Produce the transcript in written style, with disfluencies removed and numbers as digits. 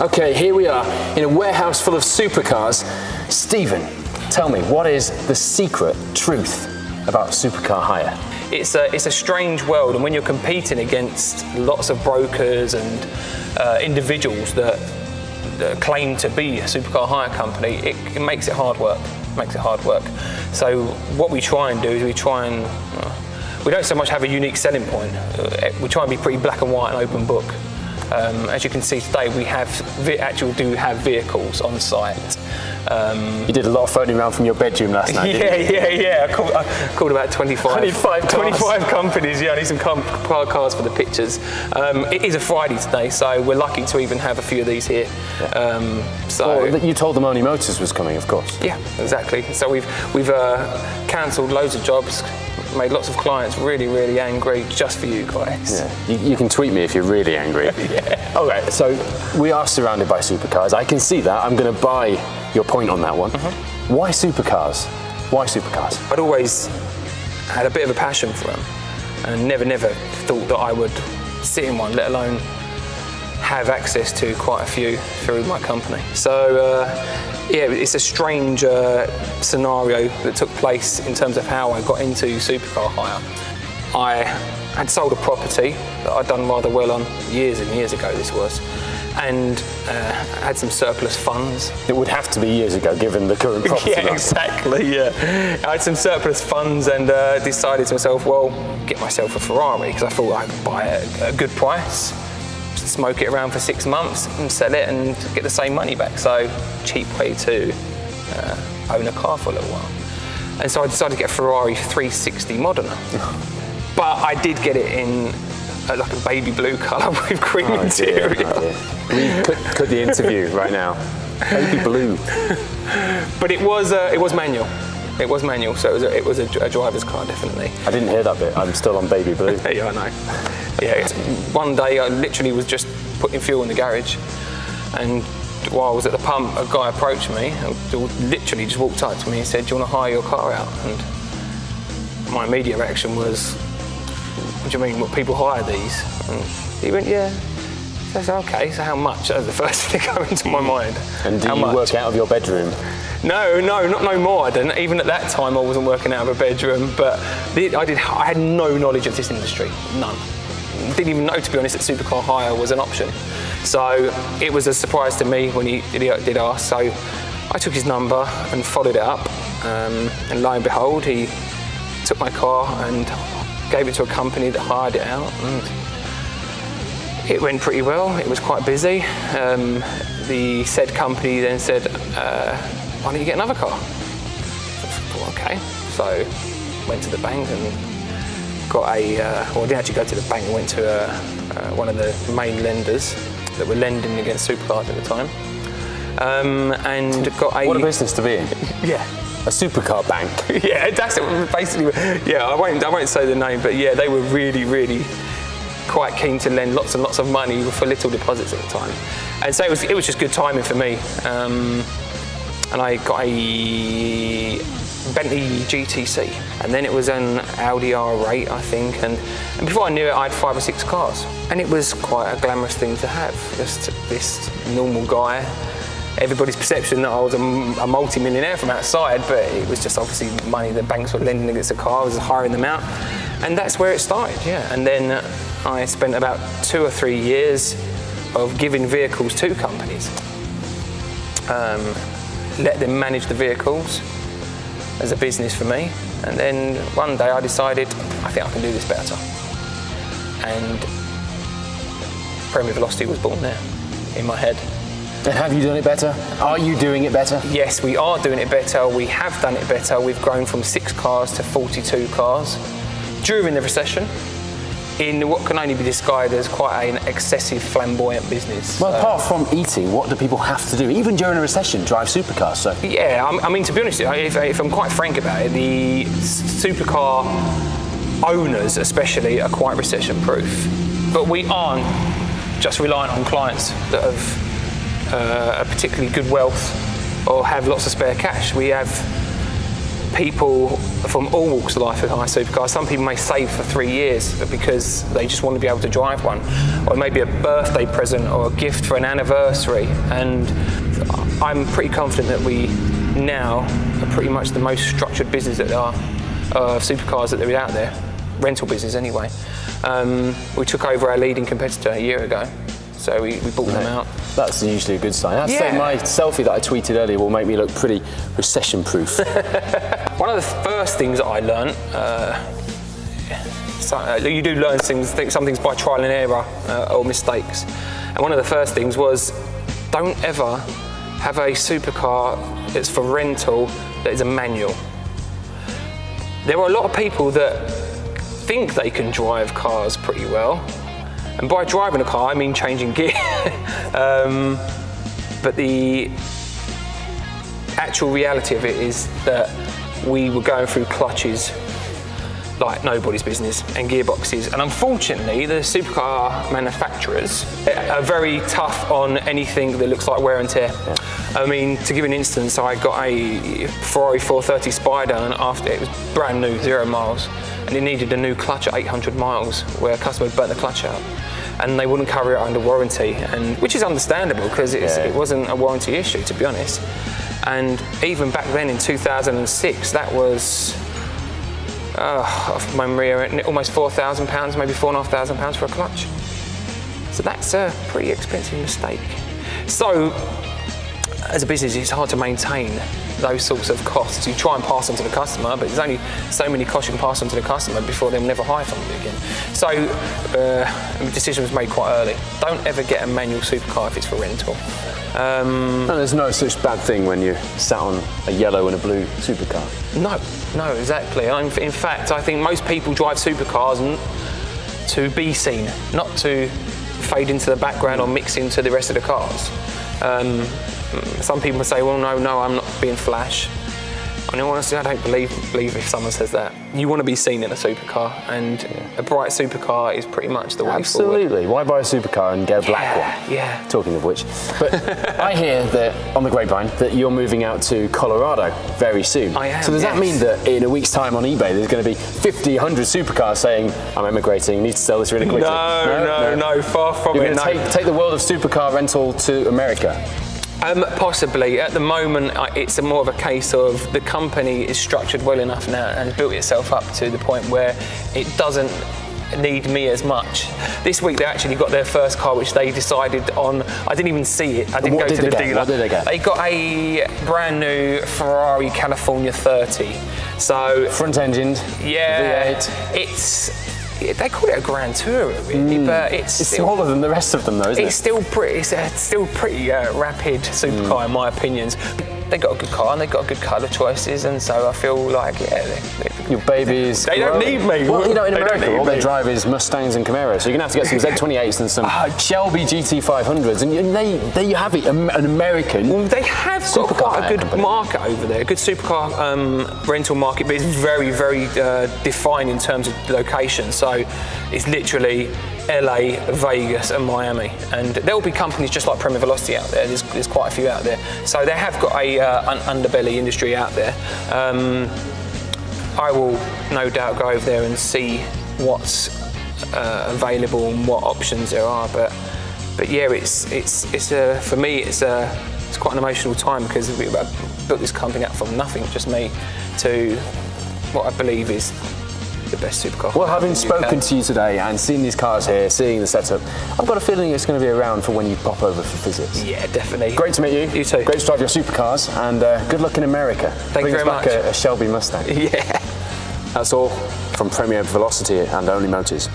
Okay, here we are in a warehouse full of supercars. Stephen, tell me, what is the secret truth about supercar hire? It's a strange world, and when you're competing against lots of brokers and individuals that claim to be a supercar hire company, it makes it hard work. So what we try and do is we don't so much have a unique selling point. We try and be pretty black and white and open book. As you can see today, we do have vehicles on site. You did a lot of phoning around from your bedroom last night, didn't you? Yeah. I called about 25 companies. Yeah, I need some cars for the pictures. It is a Friday today, so we're lucky to even have a few of these here. Well, you told them onlymotors was coming, of course. Yeah, exactly. So we've cancelled loads of jobs, made lots of clients really angry just for you guys. Yeah. You can tweet me if you're really angry. Yeah. All right, so we are surrounded by supercars. I can see that. I'm going to buy your point on that one. Why supercars? Why supercars? I'd always had a bit of a passion for them, and never thought that I would sit in one, let alone have access to quite a few through my company. So yeah, it's a strange scenario that took place in terms of how I got into supercar hire. I had sold a property that I'd done rather well on years and years ago, this was, and had some surplus funds. It would have to be years ago, given the current property market. Yeah, exactly, yeah. I had some surplus funds and decided to myself, well, get myself a Ferrari, because I thought I could buy it at a good price, smoke it around for 6 months and sell it and get the same money back. So, cheap way to own a car for a little while. And so I decided to get a Ferrari 360 Modena. But I did get it in like a baby blue colour with cream interior. We cut the interview right now. Baby blue. But it was manual. It was manual, so it was a driver's car, definitely. I didn't hear that bit. I'm still on baby blue. Yeah, I know. Yeah, one day I literally was just putting fuel in the garage, and while I was at the pump, a guy approached me, literally just walked up to me and said, "Do you want to hire your car out?" And my immediate reaction was, "What do you mean? What, people hire these?" And he went, "Yeah." So I said, "Okay, so how much?" That was the first thing that came into my mind. And do you work out of your bedroom? No, not no more. I didn't. Even at that time, I wasn't working out of a bedroom. But I had no knowledge of this industry, none. Didn't even know, to be honest, that supercar hire was an option. So it was a surprise to me when he did ask. So I took his number and followed it up, and lo and behold, he took my car and gave it to a company that hired it out. And it went pretty well. It was quite busy. The said company then said, "Why don't you get another car?" So, okay. So went to the bank and got well, I didn't actually go to the bank. I went to one of the main lenders that were lending against supercars at the time, and got a... What a business to be in. Yeah. A supercar bank. Yeah, that's it, basically. Yeah, I won't say the name, but yeah, they were really quite keen to lend lots and lots of money for little deposits at the time, and so it was just good timing for me. And I got a Bentley GTC, and then it was an Audi R8, I think, and before I knew it, I had 5 or 6 cars, and it was quite a glamorous thing to have. Just this normal guy. Everybody's perception that I was a multi-millionaire from outside, but it was just obviously money that banks were lending against the car. I was hiring them out, and that's where it started. Yeah, and then I spent about 2 or 3 years of giving vehicles to companies. Let them manage the vehicles as a business for me, and then one day I decided I think I can do this better, and Premier Velocity was born there in my head. And have you done it better? Are you doing it better? Yes, we are doing it better. We have done it better. We've grown from 6 cars to 42 cars during the recession, in what can only be described as quite an excessive, flamboyant business. Well, apart from eating, what do people have to do, even during a recession, drive supercars? So yeah, I mean, to be honest, if I'm quite frank about it, the supercar owners especially are quite recession-proof. But we aren't just reliant on clients that have a particularly good wealth or have lots of spare cash. We have people from all walks of life who hire supercars. Some people may save for 3 years because they just want to be able to drive one, or maybe a birthday present or a gift for an anniversary. And I'm pretty confident that we now are pretty much the most structured business that there are of supercars that there is out there, rental business anyway. We took over our leading competitor a year ago, so we bought them out. That's usually a good sign. I have to say my selfie that I tweeted earlier will make me look pretty recession-proof. One of the first things that I learned, you do learn some things by trial and error or mistakes. And one of the first things was, don't ever have a supercar that's for rental that is a manual. There are a lot of people that think they can drive cars pretty well. And by driving a car, I mean changing gear. But the actual reality of it is that we were going through clutches like nobody's business and gearboxes. And unfortunately, the supercar manufacturers are very tough on anything that looks like wear and tear. Yeah. I mean, to give an instance, I got a Ferrari 430 Spider, and after it was brand new, 0 miles, and it needed a new clutch at 800 miles, where a customer had burnt the clutch out. And they wouldn't cover it under warranty, and which is understandable because it wasn't a warranty issue, to be honest. And even back then in 2006, that was, off memory, almost £4,000, maybe £4,500 for a clutch. So that's a pretty expensive mistake. So, as a business, it's hard to maintain those sorts of costs. You try and pass on to the customer, but there's only so many costs you can pass on to the customer before they'll never hire from you again. So the decision was made quite early. Don't ever get a manual supercar if it's for rental. And there's no such bad thing when you're sat on a yellow and a blue supercar. No, exactly. In fact, I think most people drive supercars to be seen, not to fade into the background or mix into the rest of the cars. Some people say, well, no, I'm not being flash. And honestly, I don't believe if someone says that. You want to be seen in a supercar, and a bright supercar is pretty much the way forward. Absolutely. Why buy a supercar and get a black one? Yeah. Talking of which. But I hear that, on the grapevine, that you're moving out to Colorado very soon. I am, So does that mean that in a week's time on eBay, there's going to be 50, 100 supercars saying, I'm emigrating, need to sell this really quickly? No, far from it. You're going to take the world of supercar rental to America? Possibly. At the moment, it's more of a case of the company is structured well enough now and built itself up to the point where it doesn't need me as much. This week they actually got their first car, which they decided on. I didn't even see it. I didn't go to the dealer. What did they get? They got a brand new Ferrari California 30. So front-engined. Yeah. V8. They call it a Grand Tourer, really, but it's smaller than the rest of them, though, isn't it? It's still pretty rapid supercar, in my opinions. They got a good car and they got good colour choices, and so I feel like, your babies. They don't need me. Well, in America, all they drive is Mustangs and Camaros, so you're going to have to get some Z28s and some Shelby GT500s, and there you have it, an American. Well, they have got quite a good market over there, a good supercar rental market, but it's very, very defined in terms of location. So it's literally LA, Vegas and Miami, and there will be companies just like Premier Velocity out there. There's quite a few out there, so they have got an underbelly industry out there. I will no doubt go over there and see what's available and what options there are, but yeah, it's for me it's quite an emotional time because we built this company up from nothing, just me, to what I believe is the best supercar. Well, having spoken to you today and seen these cars here, seeing the setup, I've got a feeling it's going to be around for when you pop over for visits. Yeah, definitely. Great to meet you. You too. Great to drive your supercars, and good luck in America. Thank you very much. Bring us back a Shelby Mustang. Yeah. That's all from Premier Velocity and Only Motors.